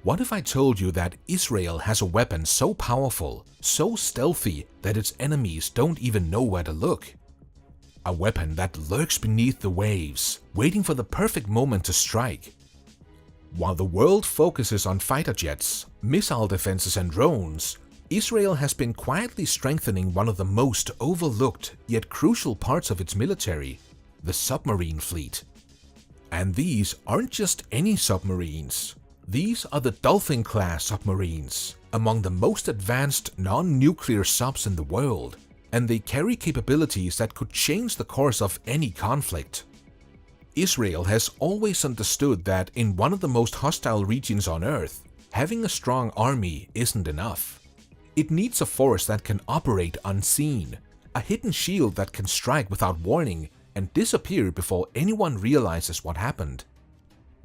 What if I told you that Israel has a weapon so powerful, so stealthy that its enemies don't even know where to look? A weapon that lurks beneath the waves, waiting for the perfect moment to strike. While the world focuses on fighter jets, missile defenses and drones, Israel has been quietly strengthening one of the most overlooked yet crucial parts of its military, the submarine fleet. And these aren't just any submarines. These are the Dolphin-class submarines, among the most advanced non-nuclear subs in the world, and they carry capabilities that could change the course of any conflict. Israel has always understood that in one of the most hostile regions on Earth, having a strong army isn't enough. It needs a force that can operate unseen, a hidden shield that can strike without warning and disappear before anyone realizes what happened.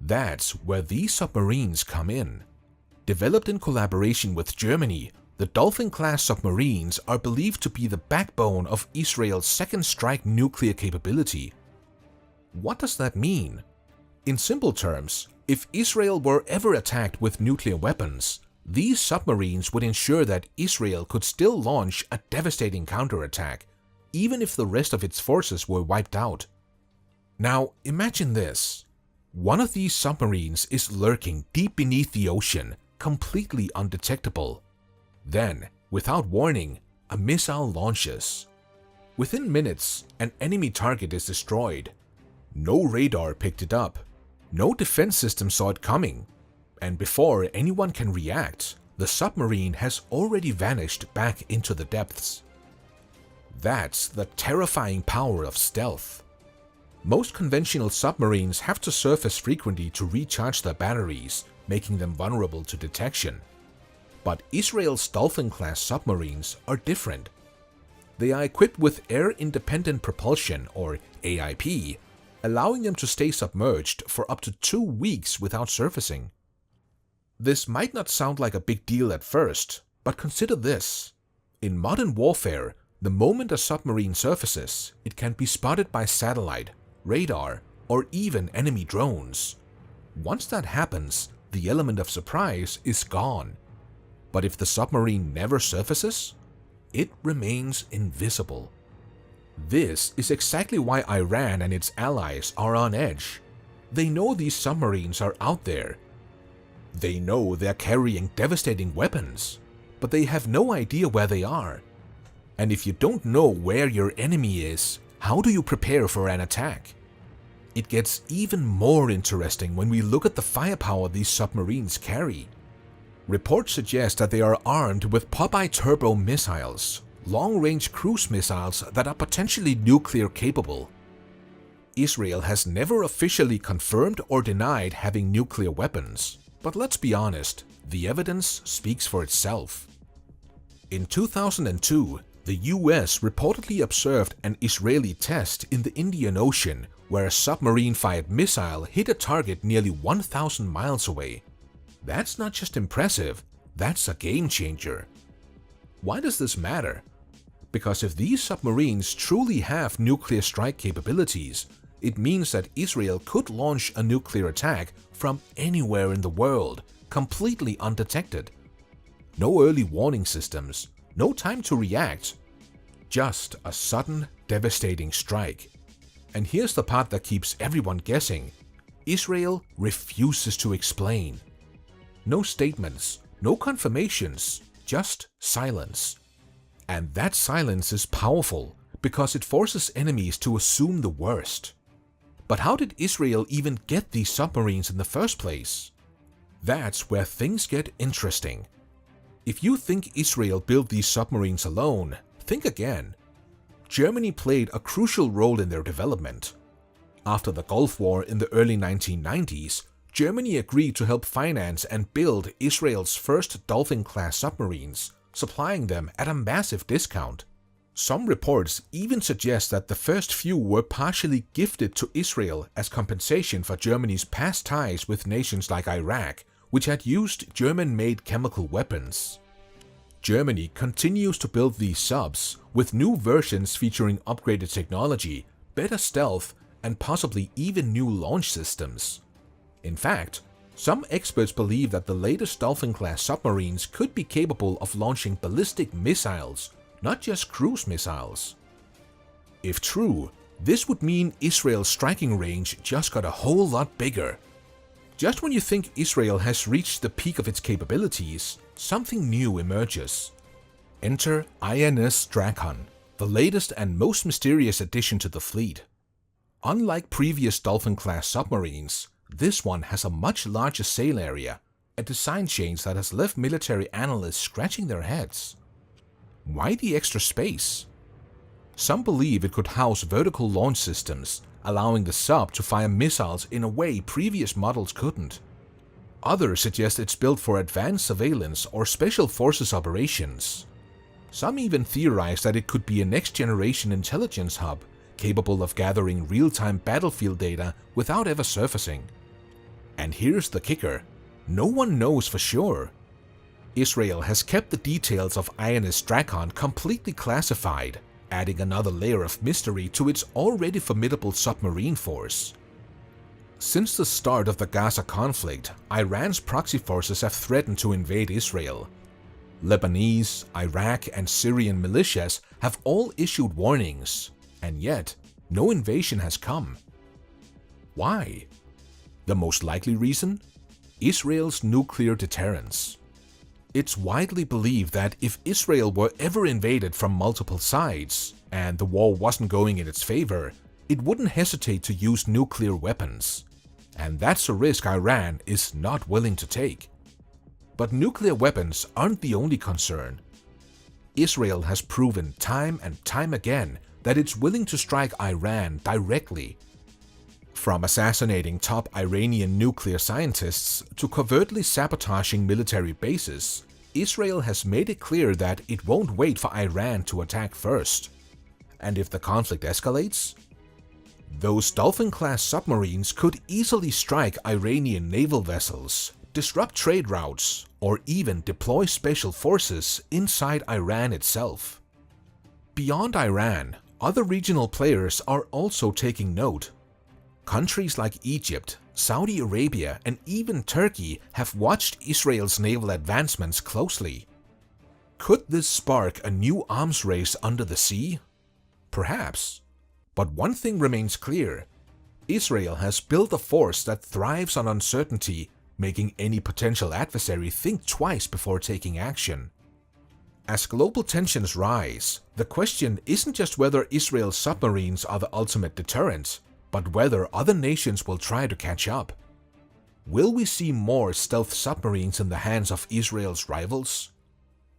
That's where these submarines come in. Developed in collaboration with Germany, the Dolphin-class submarines are believed to be the backbone of Israel's second strike nuclear capability. What does that mean? In simple terms, if Israel were ever attacked with nuclear weapons, these submarines would ensure that Israel could still launch a devastating counterattack, even if the rest of its forces were wiped out. Now, imagine this. One of these submarines is lurking deep beneath the ocean, completely undetectable. Then, without warning, a missile launches. Within minutes, an enemy target is destroyed. No radar picked it up. No defense system saw it coming. And before anyone can react, the submarine has already vanished back into the depths. That's the terrifying power of stealth. Most conventional submarines have to surface frequently to recharge their batteries, making them vulnerable to detection. But Israel's Dolphin-class submarines are different. They are equipped with air-independent propulsion, or AIP, allowing them to stay submerged for up to 2 weeks without surfacing. This might not sound like a big deal at first, but consider this. In modern warfare, the moment a submarine surfaces, it can be spotted by satellite, radar, or even enemy drones. Once that happens, the element of surprise is gone. But if the submarine never surfaces, it remains invisible. This is exactly why Iran and its allies are on edge. They know these submarines are out there. They know they're carrying devastating weapons, but they have no idea where they are. And if you don't know where your enemy is, how do you prepare for an attack? It gets even more interesting when we look at the firepower these submarines carry. Reports suggest that they are armed with Popeye turbo missiles, long-range cruise missiles that are potentially nuclear capable. Israel has never officially confirmed or denied having nuclear weapons, but let's be honest, the evidence speaks for itself. In 2002, the US reportedly observed an Israeli test in the Indian Ocean where a submarine-fired missile hit a target nearly 1,000 miles away. That's not just impressive, that's a game changer. Why does this matter? Because if these submarines truly have nuclear strike capabilities, it means that Israel could launch a nuclear attack from anywhere in the world, completely undetected. No early warning systems, no time to react, just a sudden, devastating strike. And here's the part that keeps everyone guessing. Israel refuses to explain. No statements, no confirmations, just silence. And that silence is powerful because it forces enemies to assume the worst. But how did Israel even get these submarines in the first place? That's where things get interesting. If you think Israel built these submarines alone, think again. Germany played a crucial role in their development. After the Gulf War in the early 1990s, Germany agreed to help finance and build Israel's first Dolphin-class submarines, supplying them at a massive discount. Some reports even suggest that the first few were partially gifted to Israel as compensation for Germany's past ties with nations like Iraq, which had used German-made chemical weapons. Germany continues to build these subs, with new versions featuring upgraded technology, better stealth, and possibly even new launch systems. In fact, Some experts believe that the latest Dolphin-class submarines could be capable of launching ballistic missiles, not just cruise missiles. If true, this would mean Israel's striking range just got a whole lot bigger. Just when you think Israel has reached the peak of its capabilities, something new emerges. Enter INS Drakon, the latest and most mysterious addition to the fleet. Unlike previous Dolphin-class submarines, this one has a much larger sail area, a design change that has left military analysts scratching their heads. Why the extra space? Some believe it could house vertical launch systems, allowing the sub to fire missiles in a way previous models couldn't. Others suggest it's built for advanced surveillance or special forces operations. Some even theorize that it could be a next-generation intelligence hub, capable of gathering real-time battlefield data without ever surfacing. And here's the kicker: no one knows for sure. Israel has kept the details of INS Drakon completely classified, adding another layer of mystery to its already formidable submarine force. Since the start of the Gaza conflict, Iran's proxy forces have threatened to invade Israel. Lebanese, Iraq, and Syrian militias have all issued warnings, and yet no invasion has come. Why? The most likely reason? Israel's nuclear deterrence. It's widely believed that if Israel were ever invaded from multiple sides, and the war wasn't going in its favor, it wouldn't hesitate to use nuclear weapons. And that's a risk Iran is not willing to take. But nuclear weapons aren't the only concern. Israel has proven time and time again that it's willing to strike Iran directly. From assassinating top Iranian nuclear scientists to covertly sabotaging military bases, Israel has made it clear that it won't wait for Iran to attack first. And if the conflict escalates, those Dolphin-class submarines could easily strike Iranian naval vessels, disrupt trade routes, or even deploy special forces inside Iran itself. Beyond Iran, other regional players are also taking note. Countries like Egypt, Saudi Arabia, and even Turkey have watched Israel's naval advancements closely. Could this spark a new arms race under the sea? Perhaps. But one thing remains clear: Israel has built a force that thrives on uncertainty, making any potential adversary think twice before taking action. As global tensions rise, the question isn't just whether Israel's submarines are the ultimate deterrent, but whether other nations will try to catch up. Will we see more stealth submarines in the hands of Israel's rivals?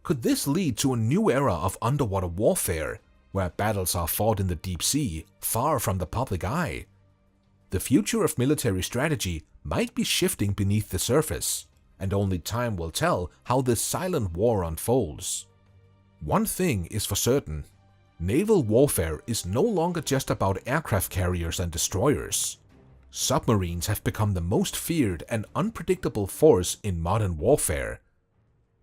Could this lead to a new era of underwater warfare, where battles are fought in the deep sea, far from the public eye? The future of military strategy might be shifting beneath the surface, and only time will tell how this silent war unfolds. One thing is for certain: naval warfare is no longer just about aircraft carriers and destroyers. Submarines have become the most feared and unpredictable force in modern warfare.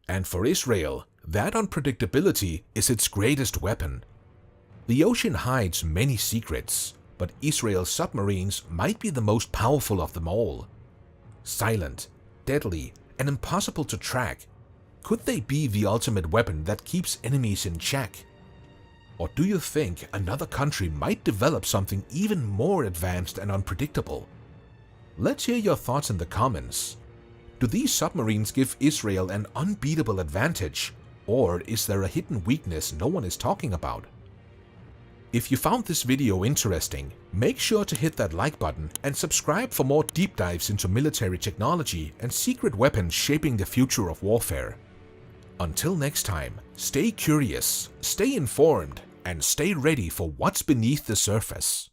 And for Israel, that unpredictability is its greatest weapon. The ocean hides many secrets, but Israel's submarines might be the most powerful of them all. Silent, deadly, and impossible to track, could they be the ultimate weapon that keeps enemies in check? Or do you think another country might develop something even more advanced and unpredictable? Let's hear your thoughts in the comments. Do these submarines give Israel an unbeatable advantage, or is there a hidden weakness no one is talking about? If you found this video interesting, make sure to hit that like button and subscribe for more deep dives into military technology and secret weapons shaping the future of warfare. Until next time, stay curious, stay informed, and stay ready for what's beneath the surface.